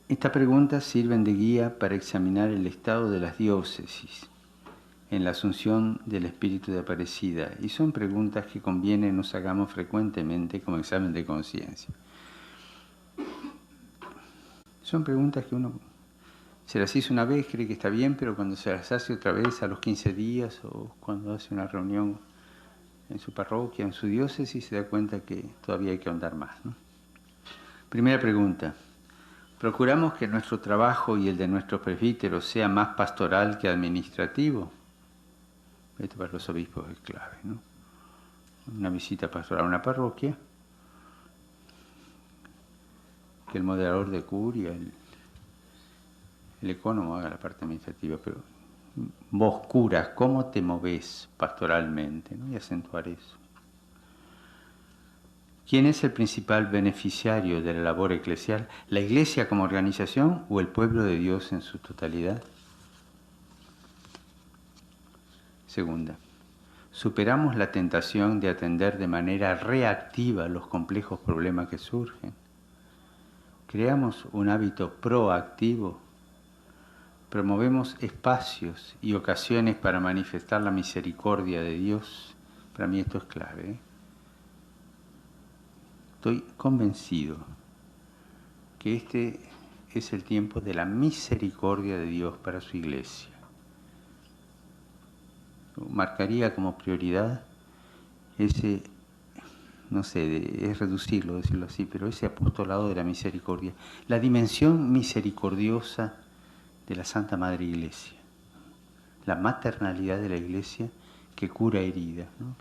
Estas preguntas sirven de guía para examinar el estado de las diócesis en la asunción del espíritu de Aparecida, y son preguntas que conviene nos hagamos frecuentemente como examen de conciencia. Son preguntas que uno se las hizo una vez, cree que está bien, pero cuando se las hace otra vez a los 15 días o cuando hace una reunión en su parroquia, en su diócesis, se da cuenta que todavía hay que ahondar más, ¿no? Primera pregunta. ¿Procuramos que nuestro trabajo y el de nuestros presbíteros sea más pastoral que administrativo? Esto para los obispos es clave, ¿no? Una visita pastoral a una parroquia, que el moderador de curia, el ecónomo haga la parte administrativa, pero vos, curas, ¿cómo te movés pastoralmente? ¿No? Y acentuar eso. ¿Quién es el principal beneficiario de la labor eclesial? ¿La Iglesia como organización o el pueblo de Dios en su totalidad? Segunda, ¿superamos la tentación de atender de manera reactiva los complejos problemas que surgen? ¿Creamos un hábito proactivo? ¿Promovemos espacios y ocasiones para manifestar la misericordia de Dios? Para mí esto es clave, ¿eh? Estoy convencido que este es el tiempo de la misericordia de Dios para su Iglesia. Marcaría como prioridad ese, no sé, es reducirlo, decirlo así, pero ese apostolado de la misericordia, la dimensión misericordiosa de la Santa Madre Iglesia, la maternalidad de la Iglesia que cura heridas, ¿no?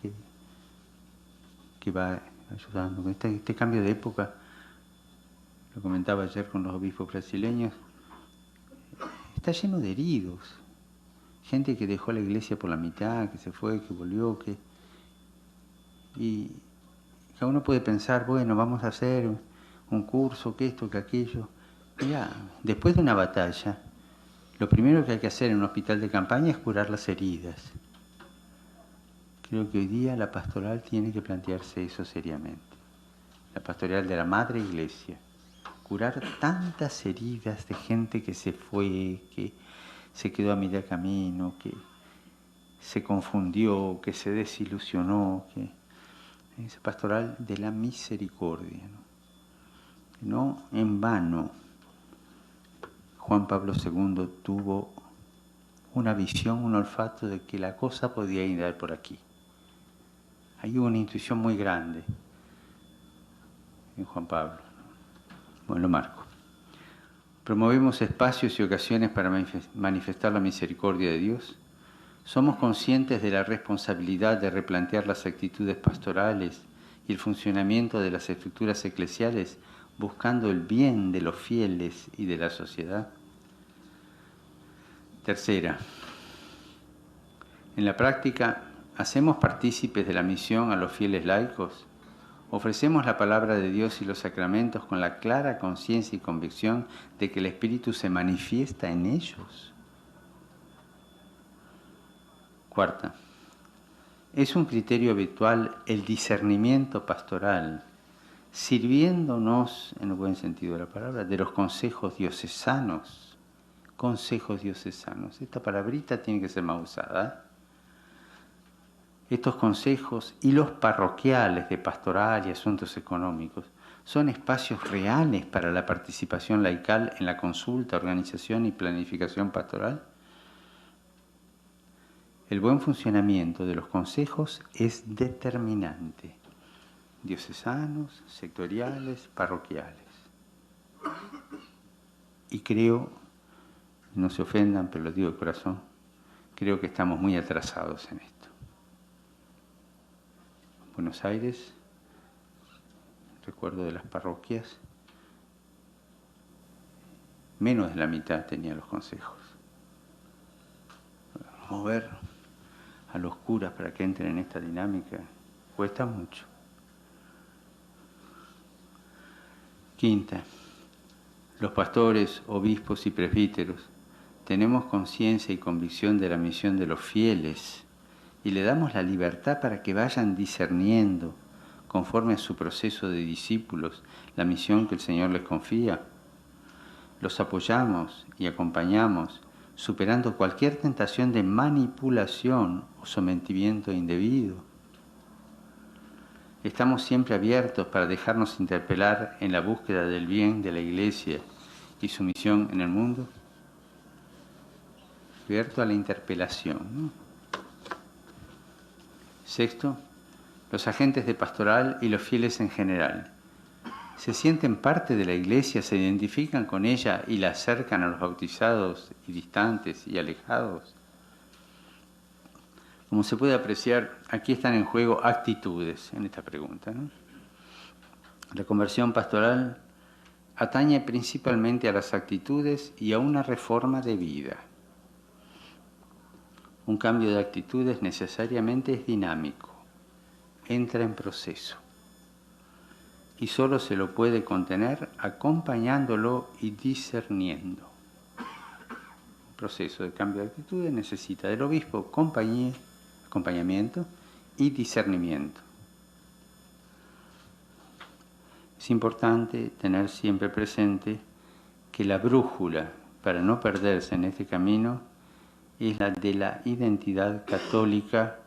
que va ayudando. Este cambio de época, lo comentaba ayer con los obispos brasileños, está lleno de heridos. Gente que dejó la iglesia por la mitad, que se fue, que volvió, y cada uno puede pensar, bueno, vamos a hacer un curso, que esto, que aquello. Mirá, después de una batalla, lo primero que hay que hacer en un hospital de campaña es curar las heridas. Creo que hoy día la pastoral tiene que plantearse eso seriamente. La pastoral de la Madre Iglesia. Curar tantas heridas de gente que se fue, que se quedó a medio camino, que se confundió, que se desilusionó, que es pastoral de la misericordia, ¿no? No en vano Juan Pablo II tuvo una visión, un olfato de que la cosa podía ir por aquí. Hay una intuición muy grande en Juan Pablo. Bueno, lo marco. ¿Promovemos espacios y ocasiones para manifestar la misericordia de Dios? ¿Somos conscientes de la responsabilidad de replantear las actitudes pastorales y el funcionamiento de las estructuras eclesiales buscando el bien de los fieles y de la sociedad? Tercera, en la práctica, ¿hacemos partícipes de la misión a los fieles laicos? ¿Ofrecemos la palabra de Dios y los sacramentos con la clara conciencia y convicción de que el Espíritu se manifiesta en ellos? Cuarta, ¿es un criterio habitual el discernimiento pastoral, sirviéndonos, en el buen sentido de la palabra, de los consejos diocesanos? Consejos diocesanos. Esta palabrita tiene que ser más usada. Estos consejos y los parroquiales de pastoral y asuntos económicos son espacios reales para la participación laical en la consulta, organización y planificación pastoral. El buen funcionamiento de los consejos es determinante. Diocesanos, sectoriales, parroquiales. Y creo, no se ofendan, pero lo digo de corazón, creo que estamos muy atrasados en esto. Buenos Aires, recuerdo de las parroquias, menos de la mitad tenían los consejos. Mover a los curas para que entren en esta dinámica cuesta mucho. Quinta, los pastores, obispos y presbíteros tenemos conciencia y convicción de la misión de los fieles y le damos la libertad para que vayan discerniendo, conforme a su proceso de discípulos, la misión que el Señor les confía. los apoyamos y acompañamos, superando cualquier tentación de manipulación o sometimiento indebido. Estamos siempre abiertos para dejarnos interpelar en la búsqueda del bien de la Iglesia y su misión en el mundo. Abierto a la interpelación, ¿no? Sexto, los agentes de pastoral y los fieles en general se sienten parte de la Iglesia, se identifican con ella y la acercan a los bautizados y distantes y alejados. Como se puede apreciar, aquí están en juego actitudes en esta pregunta, ¿no? La conversión pastoral atañe principalmente a las actitudes y a una reforma de vida. Un cambio de actitudes necesariamente es dinámico, entra en proceso. Y solo se lo puede contener acompañándolo y discerniendo. El proceso de cambio de actitudes necesita del obispo acompañamiento y discernimiento. Es importante tener siempre presente que la brújula para no perderse en este camino es la de la identidad católica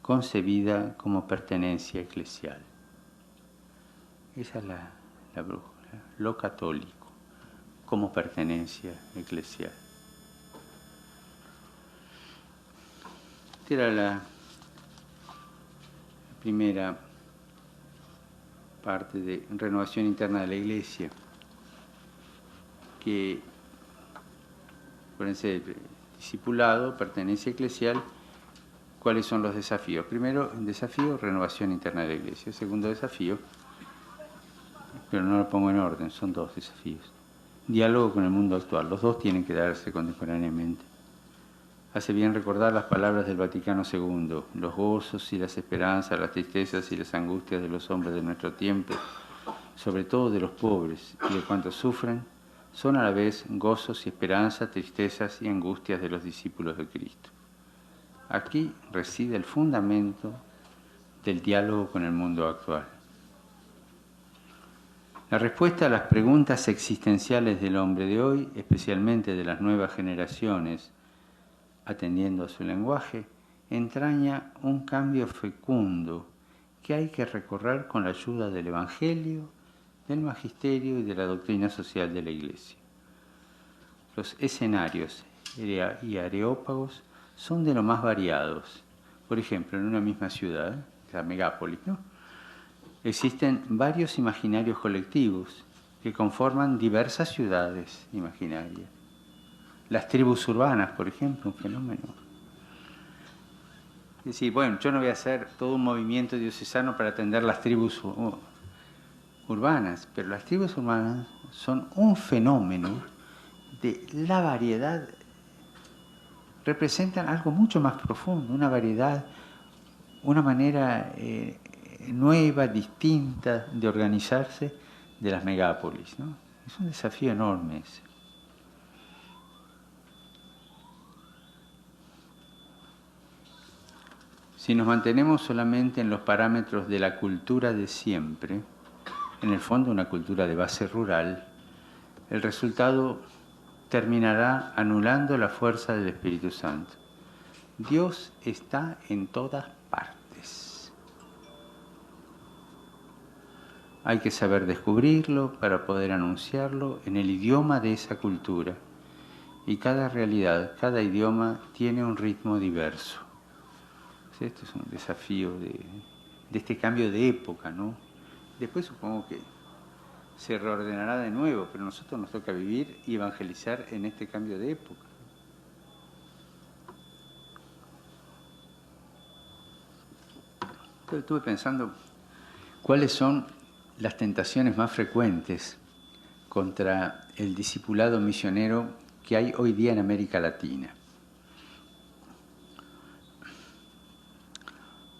concebida como pertenencia eclesial. Esa es la brújula, lo católico como pertenencia eclesial. Esta era la primera parte de renovación interna de la Iglesia, que, acuérdense, discipulado, pertenencia eclesial. ¿Cuáles son los desafíos? Primero, desafío, renovación interna de la Iglesia. Segundo desafío, pero no lo pongo en orden, son dos desafíos. Diálogo con el mundo actual, los dos tienen que darse contemporáneamente. Hace bien recordar las palabras del Vaticano II, los gozos y las esperanzas, las tristezas y las angustias de los hombres de nuestro tiempo, sobre todo de los pobres y de cuantos sufren, son a la vez gozos y esperanzas, tristezas y angustias de los discípulos de Cristo. Aquí reside el fundamento del diálogo con el mundo actual. La respuesta a las preguntas existenciales del hombre de hoy, especialmente de las nuevas generaciones, atendiendo a su lenguaje, entraña un cambio fecundo que hay que recorrer con la ayuda del Evangelio, del Magisterio y de la doctrina social de la Iglesia. Los escenarios y areópagos son de lo más variados. Por ejemplo, en una misma ciudad, la megápolis, ¿no?, existen varios imaginarios colectivos que conforman diversas ciudades imaginarias. Las tribus urbanas, por ejemplo, un fenómeno. Es decir, bueno, yo no voy a hacer todo un movimiento diocesano para atender las tribus urbanas, pero las tribus urbanas son un fenómeno de la variedad, representan algo mucho más profundo, una variedad, una manera nueva, distinta de organizarse de las megápolis, ¿no? Es un desafío enorme ese. Si nos mantenemos solamente en los parámetros de la cultura de siempre, en el fondo una cultura de base rural, el resultado terminará anulando la fuerza del Espíritu Santo. Dios está en todas partes. Hay que saber descubrirlo para poder anunciarlo en el idioma de esa cultura. Y cada realidad, cada idioma tiene un ritmo diverso. Esto es un desafío de este cambio de época, ¿no? Después supongo que se reordenará de nuevo, pero a nosotros nos toca vivir y evangelizar en este cambio de época. Entonces, estuve pensando cuáles son las tentaciones más frecuentes contra el discipulado misionero que hay hoy día en América Latina.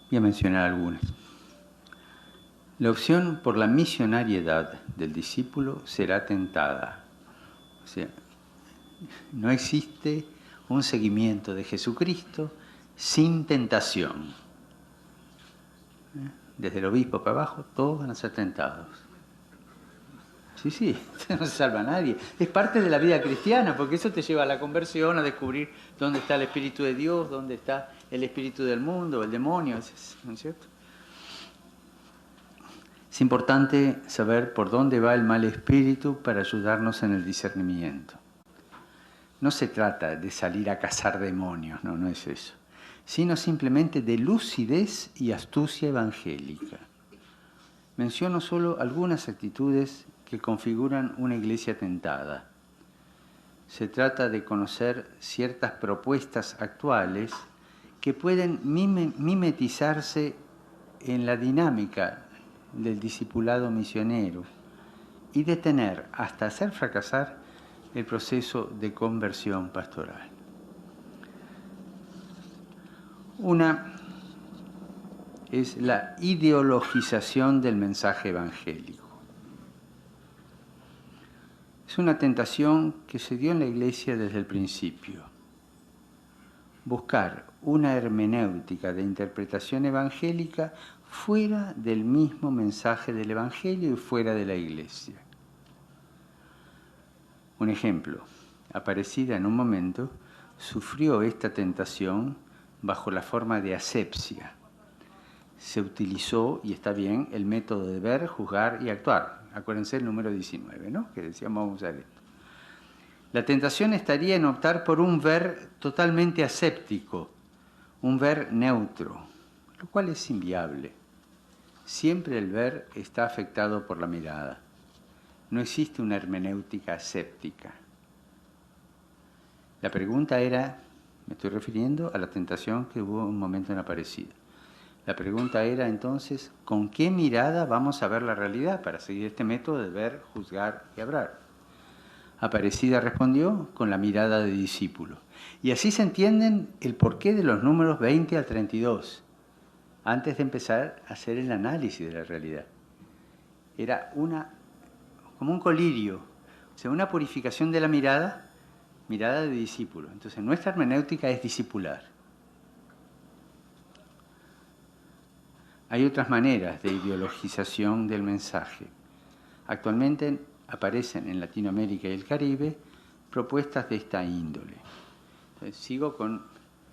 Voy a mencionar algunas. La opción por la misionariedad del discípulo será tentada. O sea, no existe un seguimiento de Jesucristo sin tentación. Desde el obispo para abajo, todos van a ser tentados. Sí, sí, no se salva a nadie. Es parte de la vida cristiana, porque eso te lleva a la conversión, a descubrir dónde está el Espíritu de Dios, dónde está el espíritu del mundo, el demonio, ¿no es cierto? Es importante saber por dónde va el mal espíritu para ayudarnos en el discernimiento. No se trata de salir a cazar demonios, no es eso, sino simplemente de lucidez y astucia evangélica. Menciono solo algunas actitudes que configuran una iglesia tentada. Se trata de conocer ciertas propuestas actuales que pueden mimetizarse en la dinámica del discipulado misionero y detener hasta hacer fracasar el proceso de conversión pastoral. Una es la ideologización del mensaje evangélico. Es una tentación que se dio en la Iglesia desde el principio. Buscar una hermenéutica de interpretación evangélica fuera del mismo mensaje del Evangelio y fuera de la Iglesia. Un ejemplo, Aparecida en un momento sufrió esta tentación bajo la forma de asepsia. Se utilizó, y está bien, el método de ver, juzgar y actuar. Acuérdense el número 19, ¿no? Que decíamos vamos a usar esto. La tentación estaría en optar por un ver totalmente aséptico, un ver neutro, lo cual es inviable. Siempre el ver está afectado por la mirada. No existe una hermenéutica aséptica. La pregunta era, me estoy refiriendo a la tentación que hubo un momento en Aparecida. La pregunta era entonces, ¿con qué mirada vamos a ver la realidad para seguir este método de ver, juzgar y hablar? Aparecida respondió con la mirada de discípulo. Y así se entienden el porqué de los números 20 al 32, antes de empezar a hacer el análisis de la realidad. Era como un colirio, o sea, una purificación de la mirada de discípulo. Entonces, nuestra hermenéutica es discipular. Hay otras maneras de ideologización del mensaje. Actualmente aparecen en Latinoamérica y el Caribe propuestas de esta índole. Entonces, sigo con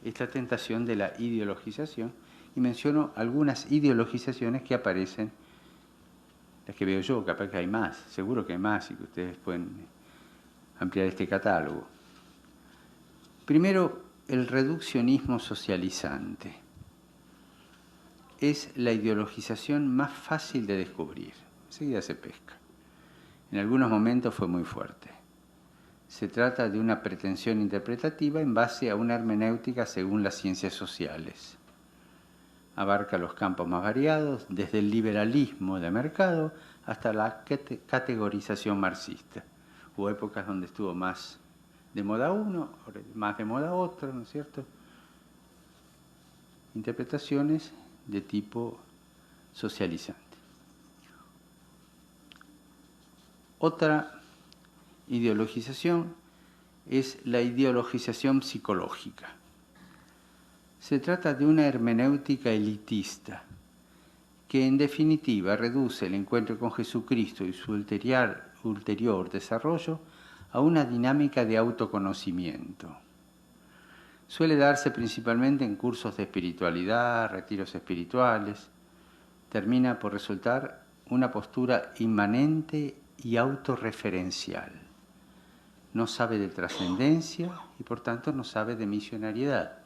esta tentación de la ideologización y menciono algunas ideologizaciones que aparecen, las que veo yo, capaz que hay más, seguro que hay más y que ustedes pueden ampliar este catálogo. Primero, el reduccionismo socializante. Es la ideologización más fácil de descubrir. Enseguida se pesca. En algunos momentos fue muy fuerte. Se trata de una pretensión interpretativa en base a una hermenéutica según las ciencias sociales. Abarca los campos más variados, desde el liberalismo de mercado hasta la categorización marxista. Hubo épocas donde estuvo más de moda uno, más de moda otro, ¿no es cierto? Interpretaciones de tipo socializante. Otra ideologización es la ideologización psicológica. Se trata de una hermenéutica elitista que en definitiva reduce el encuentro con Jesucristo y su ulterior desarrollo a una dinámica de autoconocimiento. Suele darse principalmente en cursos de espiritualidad, retiros espirituales. Termina por resultar una postura inmanente y autorreferencial. No sabe de trascendencia y por tanto no sabe de misionariedad.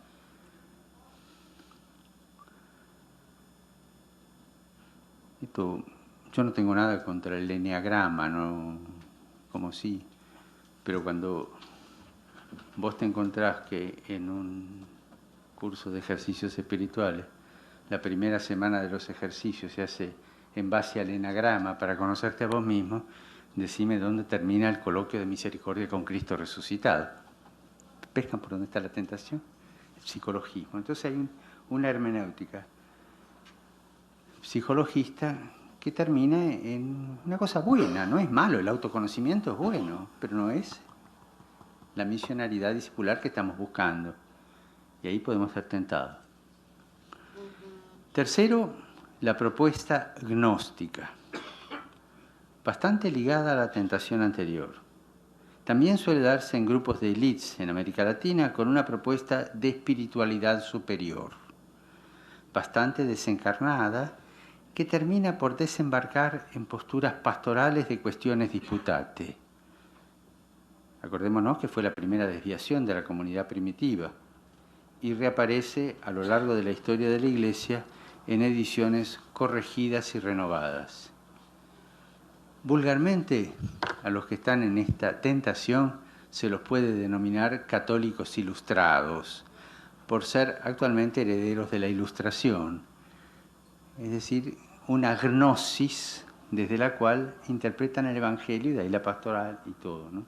Yo no tengo nada contra el eneagrama, no, como sí, pero cuando vos te encontrás que en un curso de ejercicios espirituales, la primera semana de los ejercicios se hace en base al enagrama para conocerte a vos mismo, decime dónde termina el coloquio de misericordia con Cristo resucitado. ¿Pescan por dónde está la tentación? El psicologismo. Entonces hay una hermenéutica psicologista que termina en una cosa buena. No es malo, el autoconocimiento es bueno, pero no es la misionaridad discipular que estamos buscando. Y ahí podemos ser tentados. Tercero, la propuesta gnóstica. bastante ligada a la tentación anterior. También suele darse en grupos de élites en América Latina con una propuesta de espiritualidad superior, bastante desencarnada, que termina por desembarcar en posturas pastorales de cuestiones disputate. Acordémonos que fue la primera desviación de la comunidad primitiva y reaparece a lo largo de la historia de la Iglesia en ediciones corregidas y renovadas. Vulgarmente, a los que están en esta tentación se los puede denominar católicos ilustrados, por ser actualmente herederos de la Ilustración, es decir, una gnosis desde la cual interpretan el Evangelio y de ahí la pastoral y todo, ¿no?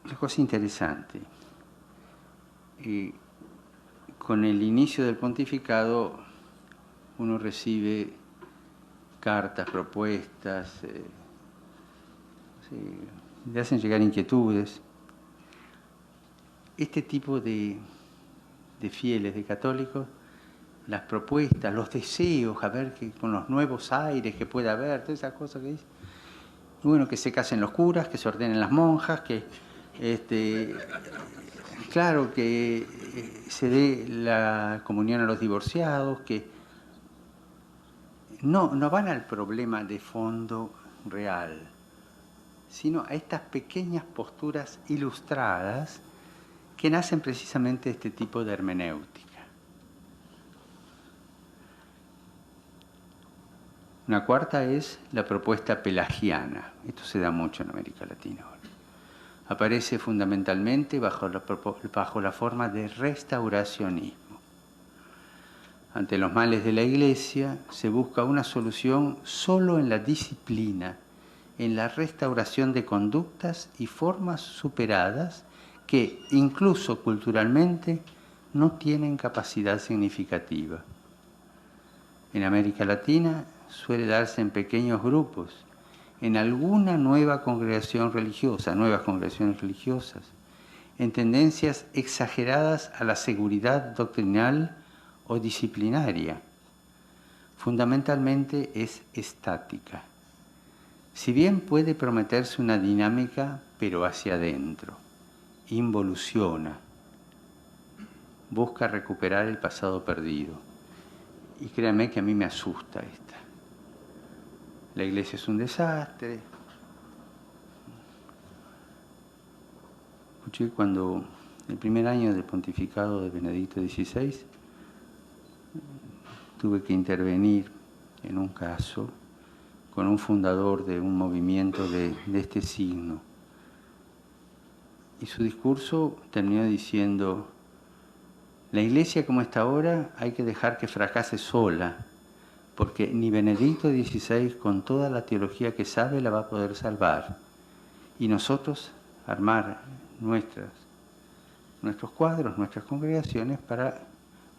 Una cosa interesante. Con el inicio del pontificado uno recibe cartas, propuestas, le hacen llegar inquietudes. Este tipo de fieles, de católicos, las propuestas, los deseos, a ver que con los nuevos aires que pueda haber, todas esas cosas que dice. Y bueno, que se casen los curas, que se ordenen las monjas, que claro, que se dé la comunión a los divorciados, que no van al problema de fondo real, sino a estas pequeñas posturas ilustradas que nacen precisamente de este tipo de hermenéutica. Una cuarta es la propuesta pelagiana. Esto se da mucho en América Latina ahora. Aparece fundamentalmente bajo la forma de restauracionismo. Ante los males de la Iglesia se busca una solución solo en la disciplina, en la restauración de conductas y formas superadas que, incluso culturalmente, no tienen capacidad significativa. En América Latina suele darse en pequeños grupos, en alguna nueva congregación religiosa, nuevas congregaciones religiosas, en tendencias exageradas a la seguridad doctrinal o disciplinaria. Fundamentalmente es estática. Si bien puede prometerse una dinámica, pero hacia adentro, involuciona, busca recuperar el pasado perdido. Y créanme que a mí me asusta esta. La Iglesia es un desastre. Escuché cuando el primer año del pontificado de Benedicto XVI tuve que intervenir en un caso con un fundador de un movimiento de este signo. Y su discurso terminó diciendo: la Iglesia como está ahora hay que dejar que fracase sola, porque ni Benedicto XVI, con toda la teología que sabe, la va a poder salvar. Y nosotros armar nuestros cuadros, nuestras congregaciones para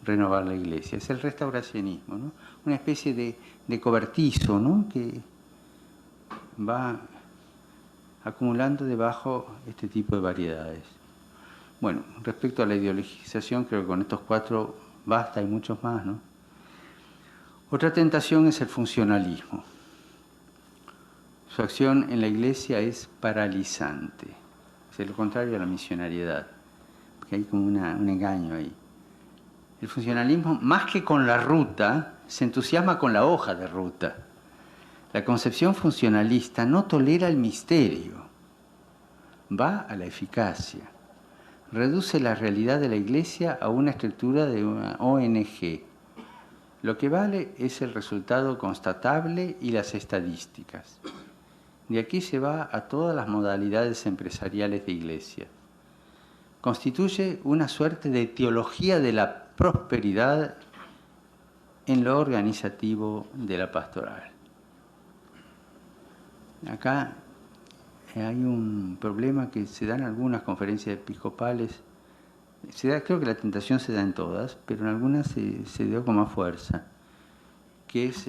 renovar la Iglesia. Es el restauracionismo, ¿no? Una especie de cobertizo, ¿no?, que va acumulando debajo este tipo de variedades. Bueno, respecto a la ideologización, creo que con estos 4 basta, hay muchos más, ¿no? Otra tentación es el funcionalismo. Su acción en la Iglesia es paralizante. Es lo contrario a la misionariedad, porque hay como un engaño ahí. El funcionalismo, más que con la ruta, se entusiasma con la hoja de ruta. La concepción funcionalista no tolera el misterio, va a la eficacia. Reduce la realidad de la Iglesia a una estructura de una ONG. Lo que vale es el resultado constatable y las estadísticas. De aquí se va a todas las modalidades empresariales de Iglesia. Constituye una suerte de teología de la prosperidad en lo organizativo de la pastoral. Acá hay un problema que se da en algunas conferencias episcopales. Creo que la tentación se da en todas, pero en algunas se dio con más fuerza, que es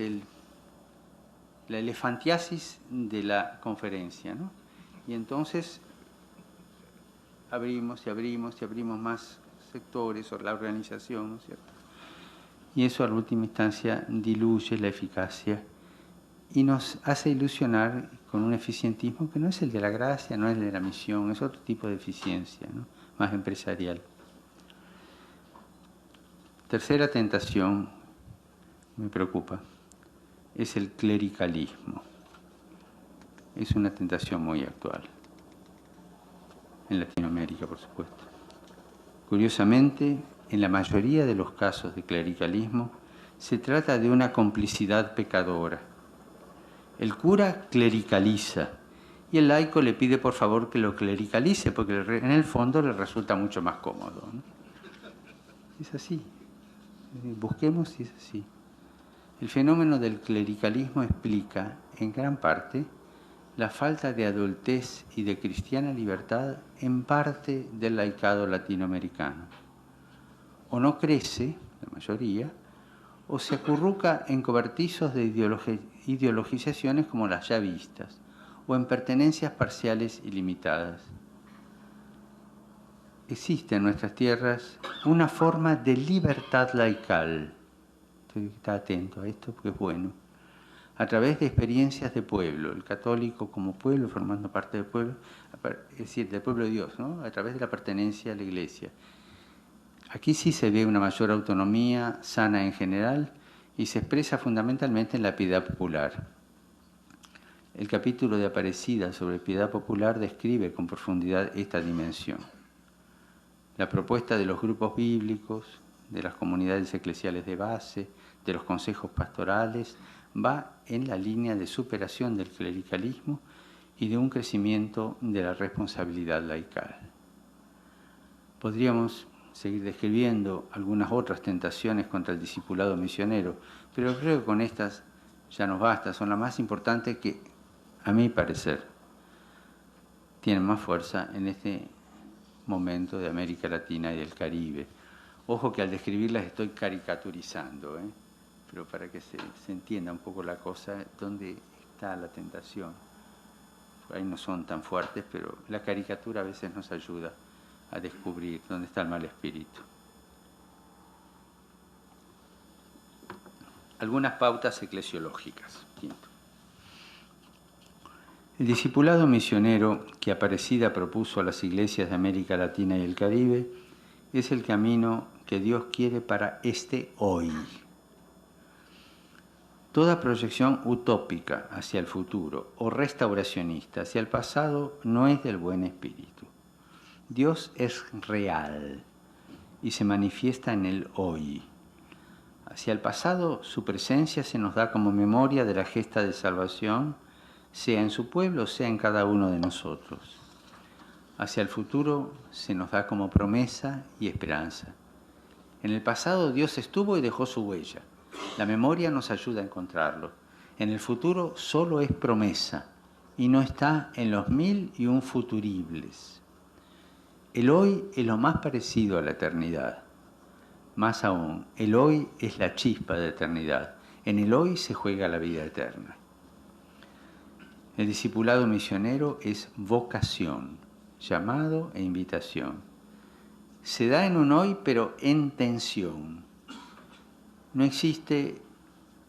la elefantiasis de la conferencia, ¿no? Y entonces abrimos y abrimos y abrimos más sectores o la organización, ¿no es cierto? Y eso a la última instancia diluye la eficacia y nos hace ilusionar con un eficientismo que no es el de la gracia, no es el de la misión, es otro tipo de eficiencia, ¿no? Más empresarial. Tercera tentación, me preocupa, es el clericalismo. Es una tentación muy actual, en Latinoamérica, por supuesto. Curiosamente, en la mayoría de los casos de clericalismo, se trata de una complicidad pecadora. El cura clericaliza y el laico le pide por favor que lo clericalice, porque en el fondo le resulta mucho más cómodo, ¿no? Es así. Busquemos si es así. El fenómeno del clericalismo explica, en gran parte, la falta de adultez y de cristiana libertad en parte del laicado latinoamericano. O no crece, la mayoría, o se acurruca en cobertizos de ideologizaciones como las ya vistas, o en pertenencias parciales y limitadas. Existe en nuestras tierras una forma de libertad laical. Está atento a esto porque es bueno. A través de experiencias de pueblo, el católico como pueblo, formando parte del pueblo, es decir, del pueblo de Dios, ¿no? A través de la pertenencia a la Iglesia. Aquí sí se ve una mayor autonomía sana en general y se expresa fundamentalmente en la piedad popular. El capítulo de Aparecida sobre piedad popular describe con profundidad esta dimensión. La propuesta de los grupos bíblicos, de las comunidades eclesiales de base, de los consejos pastorales, va en la línea de superación del clericalismo y de un crecimiento de la responsabilidad laical. Podríamos seguir describiendo algunas otras tentaciones contra el discipulado misionero, pero creo que con estas ya nos basta, son las más importantes que, a mi parecer, tienen más fuerza en este momento de América Latina y del Caribe. Ojo que al describirlas estoy caricaturizando, pero para que se entienda un poco la cosa, dónde está la tentación. Por ahí no son tan fuertes, pero la caricatura a veces nos ayuda a descubrir dónde está el mal espíritu. Algunas pautas eclesiológicas. Quinto. El discipulado misionero que Aparecida propuso a las iglesias de América Latina y el Caribe es el camino que Dios quiere para este hoy. Toda proyección utópica hacia el futuro o restauracionista hacia el pasado no es del buen espíritu. Dios es real y se manifiesta en el hoy. Hacia el pasado, su presencia se nos da como memoria de la gesta de salvación, sea en su pueblo, sea en cada uno de nosotros. Hacia el futuro se nos da como promesa y esperanza. En el pasado Dios estuvo y dejó su huella. La memoria nos ayuda a encontrarlo. En el futuro solo es promesa y no está en los 1001 futuribles. El hoy es lo más parecido a la eternidad. Más aún, el hoy es la chispa de eternidad. En el hoy se juega la vida eterna. El discipulado misionero es vocación, llamado e invitación. Se da en un hoy, pero en tensión. No existe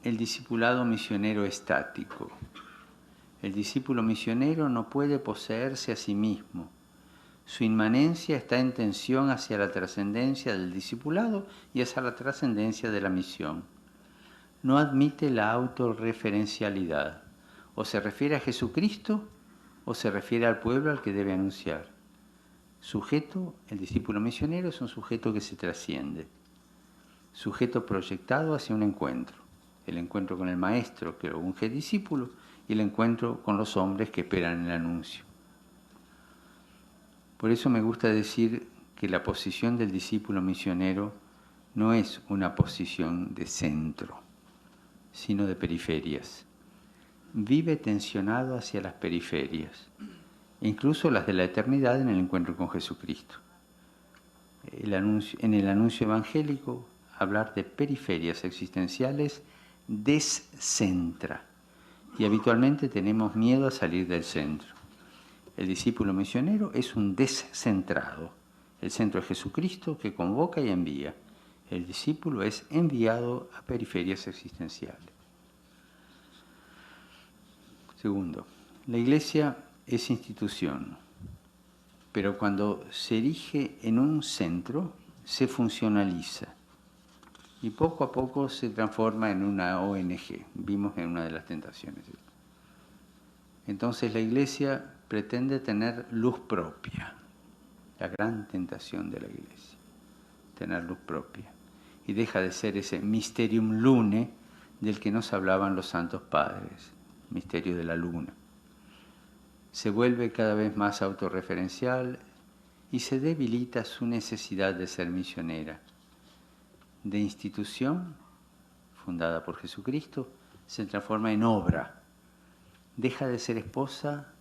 el discipulado misionero estático. El discípulo misionero no puede poseerse a sí mismo. Su inmanencia está en tensión hacia la trascendencia del discipulado y hacia la trascendencia de la misión. No admite la autorreferencialidad. O se refiere a Jesucristo o se refiere al pueblo al que debe anunciar. Sujeto, el discípulo misionero es un sujeto que se trasciende. Sujeto proyectado hacia un encuentro. El encuentro con el maestro que lo unge discípulo y el encuentro con los hombres que esperan el anuncio. Por eso me gusta decir que la posición del discípulo misionero no es una posición de centro, sino de periferias. Vive tensionado hacia las periferias, incluso las de la eternidad en el encuentro con Jesucristo. En el anuncio evangélico, hablar de periferias existenciales descentra y habitualmente tenemos miedo a salir del centro. El discípulo misionero es un descentrado. El centro es Jesucristo que convoca y envía. El discípulo es enviado a periferias existenciales. Segundo, la Iglesia es institución, pero cuando se erige en un centro, se funcionaliza y poco a poco se transforma en una ONG. Vimos en una de las tentaciones. Entonces la Iglesia pretende tener luz propia, la gran tentación de la Iglesia, tener luz propia. Y deja de ser ese mysterium lune del que nos hablaban los santos padres, misterio de la luna. Se vuelve cada vez más autorreferencial y se debilita su necesidad de ser misionera. De institución, fundada por Jesucristo, se transforma en obra. Deja de ser esposa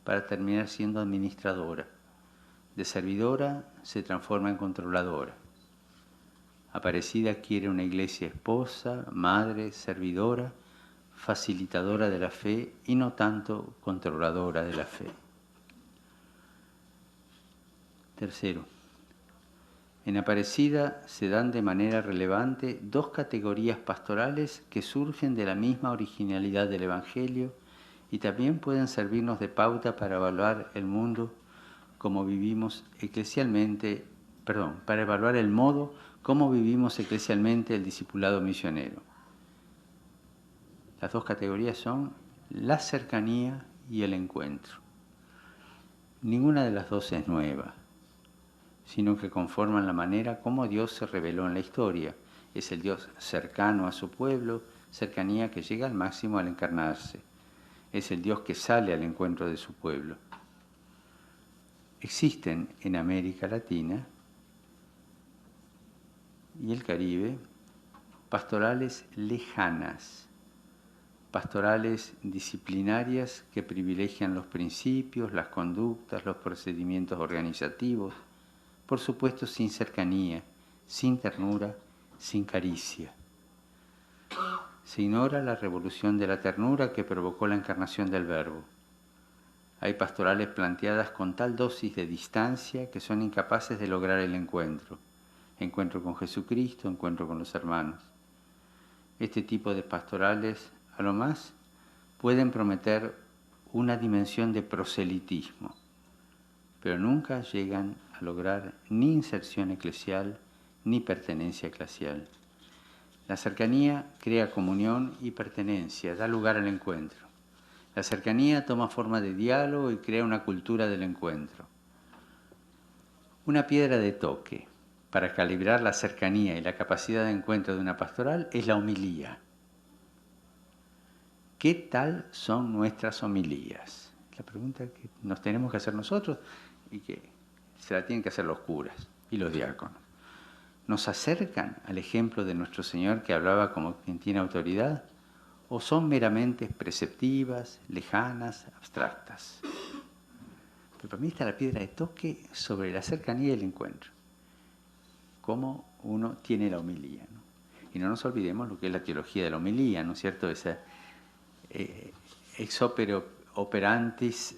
para terminar siendo administradora. De servidora se transforma en controladora. Aparecida quiere una iglesia esposa, madre, servidora, facilitadora de la fe y no tanto controladora de la fe. Tercero, en Aparecida se dan de manera relevante dos categorías pastorales que surgen de la misma originalidad del Evangelio y también pueden servirnos de pauta para evaluar el mundo como vivimos eclesialmente, para evaluar el modo como vivimos eclesialmente el discipulado misionero. Las dos categorías son la cercanía y el encuentro. Ninguna de las dos es nueva, sino que conforman la manera como Dios se reveló en la historia. Es el Dios cercano a su pueblo, cercanía que llega al máximo al encarnarse. Es el Dios que sale al encuentro de su pueblo. Existen en América Latina y el Caribe pastorales lejanas, pastorales disciplinarias que privilegian los principios, las conductas, los procedimientos organizativos, por supuesto sin cercanía, sin ternura, sin caricia. Se ignora la revolución de la ternura que provocó la encarnación del Verbo. Hay pastorales planteadas con tal dosis de distancia que son incapaces de lograr el encuentro. Encuentro con Jesucristo, encuentro con los hermanos. Este tipo de pastorales, a lo más, pueden prometer una dimensión de proselitismo, pero nunca llegan a lograr ni inserción eclesial ni pertenencia eclesial. La cercanía crea comunión y pertenencia, da lugar al encuentro. La cercanía toma forma de diálogo y crea una cultura del encuentro. Una piedra de toque para calibrar la cercanía y la capacidad de encuentro de una pastoral es la homilía. ¿Qué tal son nuestras homilías? La pregunta que nos tenemos que hacer nosotros y que se la tienen que hacer los curas y los diáconos. ¿Nos acercan al ejemplo de nuestro Señor que hablaba como quien tiene autoridad? ¿O son meramente preceptivas, lejanas, abstractas? Pero para mí está la piedra de toque sobre la cercanía y el encuentro. Cómo uno tiene la homilía, ¿no? Y no nos olvidemos lo que es la teología de la homilía, ¿no es cierto? Esa ex opere operantis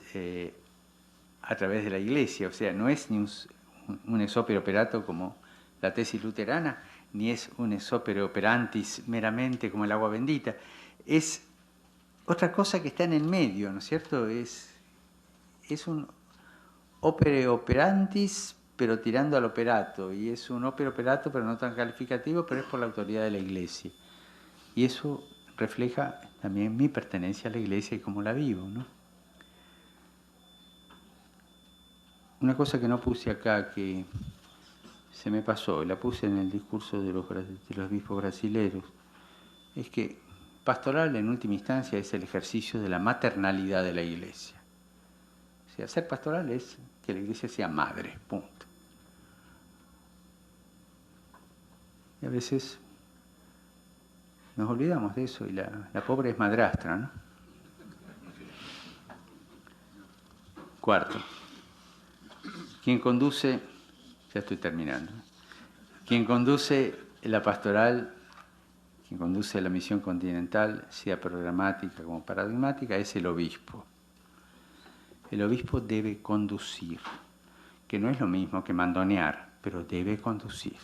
a través de la Iglesia. O sea, no es ni un ex opere operato como la tesis luterana, ni es un ex opere operantis meramente como el agua bendita. Es otra cosa que está en el medio, ¿no es cierto? Es un opere operantis, pero tirando al operato, y es un opere operato, pero no tan calificativo, pero es por la autoridad de la Iglesia. Y eso refleja también mi pertenencia a la Iglesia y cómo la vivo, ¿no? Una cosa que no puse acá, que se me pasó, la puse en el discurso de los obispos brasileros, es que pastoral en última instancia es el ejercicio de la maternalidad de la Iglesia. O sea, ser pastoral es que la Iglesia sea madre, punto. Y a veces nos olvidamos de eso y la pobre es madrastra, ¿no? Cuarto, quien conduce, ya estoy terminando, quien conduce la pastoral, quien conduce la misión continental, sea programática como paradigmática, es el obispo. El obispo debe conducir, que no es lo mismo que mandonear, pero debe conducir.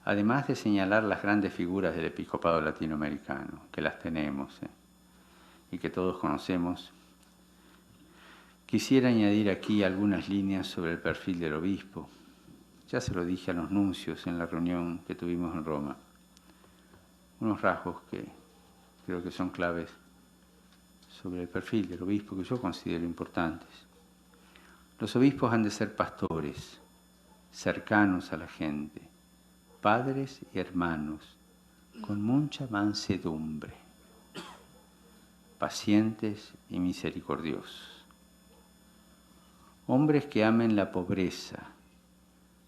Además de señalar las grandes figuras del episcopado latinoamericano, que las tenemos, y que todos conocemos, quisiera añadir aquí algunas líneas sobre el perfil del obispo. Ya se lo dije a los nuncios en la reunión que tuvimos en Roma. Unos rasgos que creo que son claves sobre el perfil del obispo que yo considero importantes. Los obispos han de ser pastores, cercanos a la gente, padres y hermanos, con mucha mansedumbre, pacientes y misericordiosos. Hombres que amen la pobreza,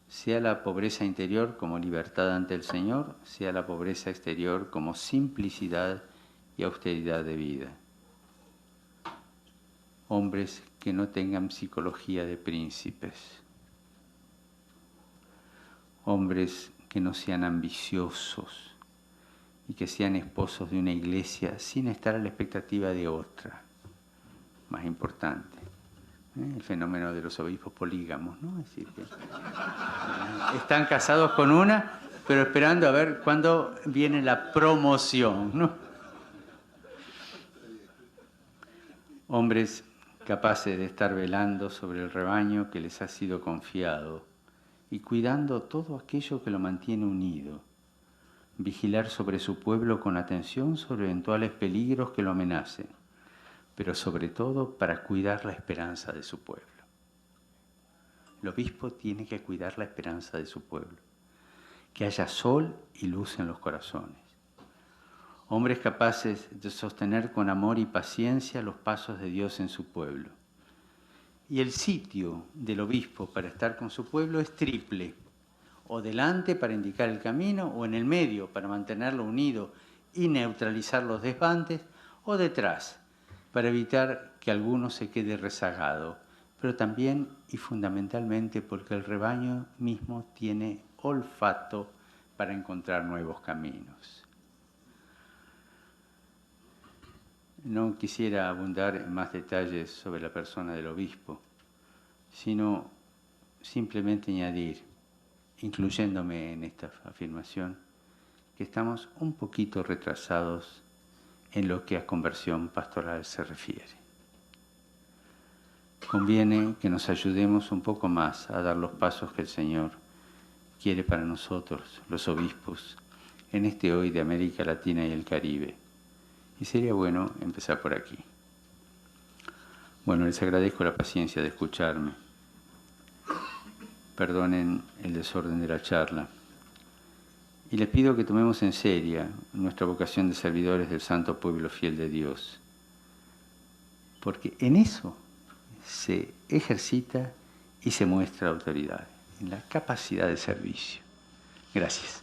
sea la pobreza interior como libertad ante el Señor, sea la pobreza exterior como simplicidad y austeridad de vida. Hombres que no tengan psicología de príncipes. Hombres que no sean ambiciosos y que sean esposos de una iglesia sin estar a la expectativa de otra. Más importante, el fenómeno de los obispos polígamos, ¿no? Es decir, que están casados con una, pero esperando a ver cuándo viene la promoción, ¿no? Hombres capaces de estar velando sobre el rebaño que les ha sido confiado y cuidando todo aquello que lo mantiene unido. Vigilar sobre su pueblo con atención sobre eventuales peligros que lo amenacen, pero sobre todo para cuidar la esperanza de su pueblo. El obispo tiene que cuidar la esperanza de su pueblo, que haya sol y luz en los corazones. Hombres capaces de sostener con amor y paciencia los pasos de Dios en su pueblo. Y el sitio del obispo para estar con su pueblo es triple: o delante para indicar el camino, o en el medio para mantenerlo unido y neutralizar los desbandes, o detrás para evitar que alguno se quede rezagado, pero también y fundamentalmente porque el rebaño mismo tiene olfato para encontrar nuevos caminos. No quisiera abundar en más detalles sobre la persona del obispo, sino simplemente añadir, incluyéndome en esta afirmación, que estamos un poquito retrasados en lo que a conversión pastoral se refiere. Conviene que nos ayudemos un poco más a dar los pasos que el Señor quiere para nosotros, los obispos, en este hoy de América Latina y el Caribe. Y sería bueno empezar por aquí. Bueno, les agradezco la paciencia de escucharme. Perdonen el desorden de la charla. Y les pido que tomemos en serio nuestra vocación de servidores del santo pueblo fiel de Dios. Porque en eso se ejercita y se muestra autoridad, en la capacidad de servicio. Gracias.